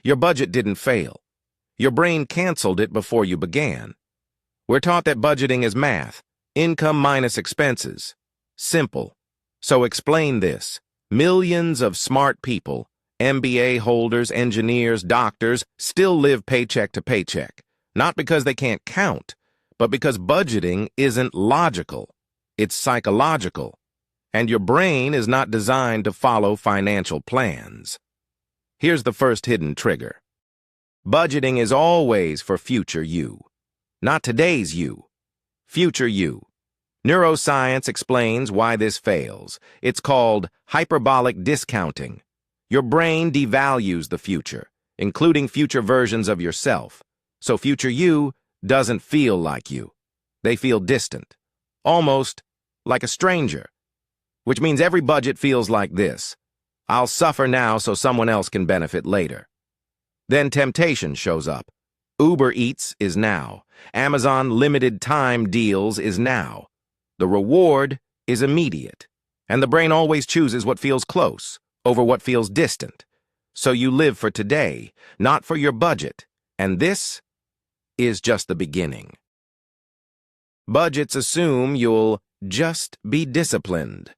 Your budget didn't fail. Your brain canceled it before you began. We're taught that budgeting is math, income minus expenses. Simple. So explain this. Millions of smart people, MBA holders, engineers, doctors, still live paycheck to paycheck. Not because they can't count, but because budgeting isn't logical. It's psychological. And your brain is not designed to follow financial plans. Here's the first hidden trigger. Budgeting is always for future you. Not today's you. Future you. Neuroscience explains why this fails. It's called hyperbolic discounting. Your brain devalues the future, including future versions of yourself. So future you doesn't feel like you. They feel distant, almost like a stranger. Which means every budget feels like this. I'll suffer now so someone else can benefit later. Then temptation shows up. Uber Eats is now. Amazon limited time deals is now. The reward is immediate. And the brain always chooses what feels close over what feels distant. So you live for today, not for your budget. And this is just the beginning. Budgets assume you'll just be disciplined.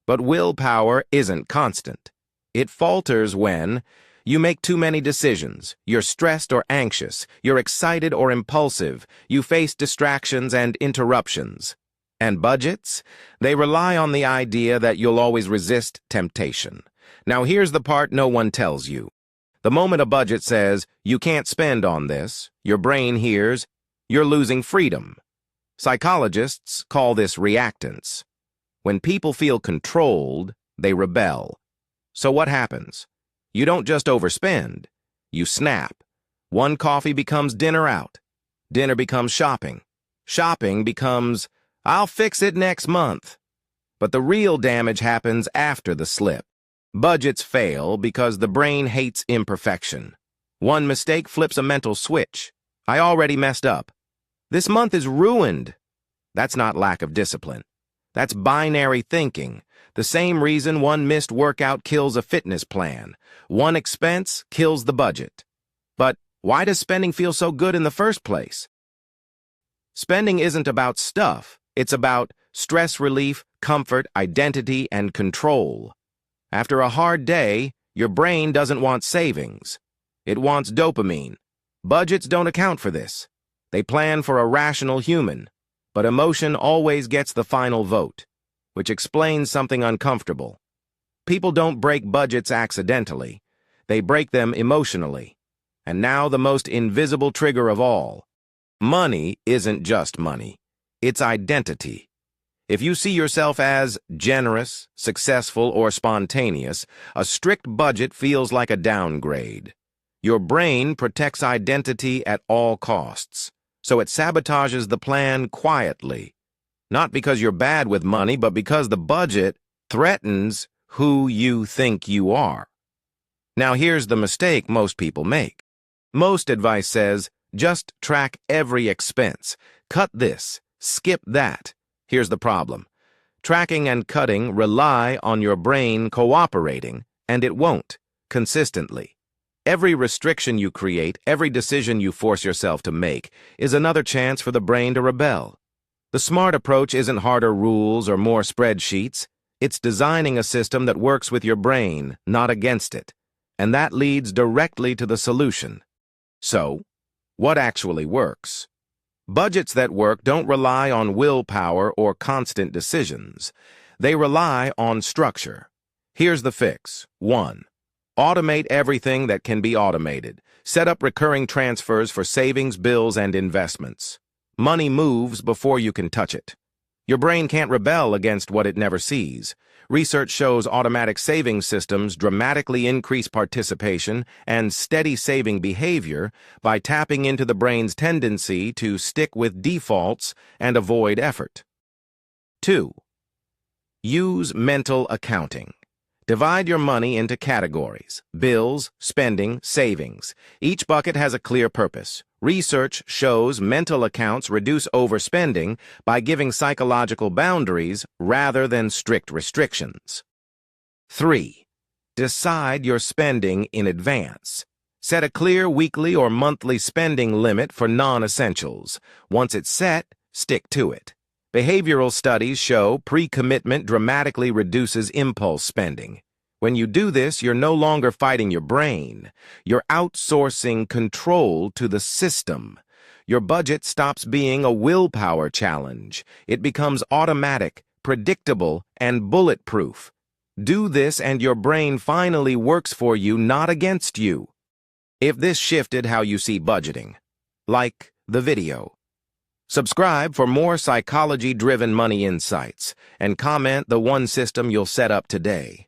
But willpower isn't constant. It falters when you make too many decisions, you're stressed or anxious, you're excited or impulsive, you face distractions and interruptions. And budgets? They rely on the idea that you'll always resist temptation. Now here's the part no one tells you. The moment a budget says, you can't spend on this, your brain hears, you're losing freedom. Psychologists call this reactance. When people feel controlled, they rebel. So what happens? You don't just overspend, you snap. One coffee becomes dinner out. Dinner becomes shopping. Shopping becomes, I'll fix it next month. But the real damage happens after the slip. Budgets fail because the brain hates imperfection. One mistake flips a mental switch. I already messed up. This month is ruined. That's not lack of discipline. That's binary thinking. The same reason one missed workout kills a fitness plan. One expense kills the budget. But why does spending feel so good in the first place? Spending isn't about stuff. It's about stress relief, comfort, identity, and control. After a hard day, your brain doesn't want savings. It wants dopamine. Budgets don't account for this. They plan for a rational human. But emotion always gets the final vote, which explains something uncomfortable. People don't break budgets accidentally. They break them emotionally. And now the most invisible trigger of all. Money isn't just money. It's identity. If you see yourself as generous, successful, or spontaneous, a strict budget feels like a downgrade. Your brain protects identity at all costs. So it sabotages the plan quietly. Not because you're bad with money, but because the budget threatens who you think you are. Now here's the mistake most people make. Most advice says, just track every expense. Cut this, skip that. Here's the problem. Tracking and cutting rely on your brain cooperating, and it won't, consistently. Every restriction you create, every decision you force yourself to make, is another chance for the brain to rebel. The smart approach isn't harder rules or more spreadsheets. It's designing a system that works with your brain, not against it. And that leads directly to the solution. So, what actually works? Budgets that work don't rely on willpower or constant decisions. They rely on structure. Here's the fix. 1. Automate everything that can be automated. Set up recurring transfers for savings, bills, and investments. Money moves before you can touch it. Your brain can't rebel against what it never sees. Research shows automatic saving systems dramatically increase participation and steady saving behavior by tapping into the brain's tendency to stick with defaults and avoid effort. 2. Use mental accounting. Divide your money into categories: bills, spending, savings. Each bucket has a clear purpose. Research shows mental accounts reduce overspending by giving psychological boundaries rather than strict restrictions. 3. Decide your spending in advance. Set a clear weekly or monthly spending limit for non-essentials. Once it's set, stick to it. Behavioral studies show pre-commitment dramatically reduces impulse spending. When you do this, you're no longer fighting your brain. You're outsourcing control to the system. Your budget stops being a willpower challenge. It becomes automatic, predictable, and bulletproof. Do this and your brain finally works for you, not against you. If this shifted how you see budgeting, like the video. Subscribe for more psychology-driven money insights, and comment the one system you'll set up today.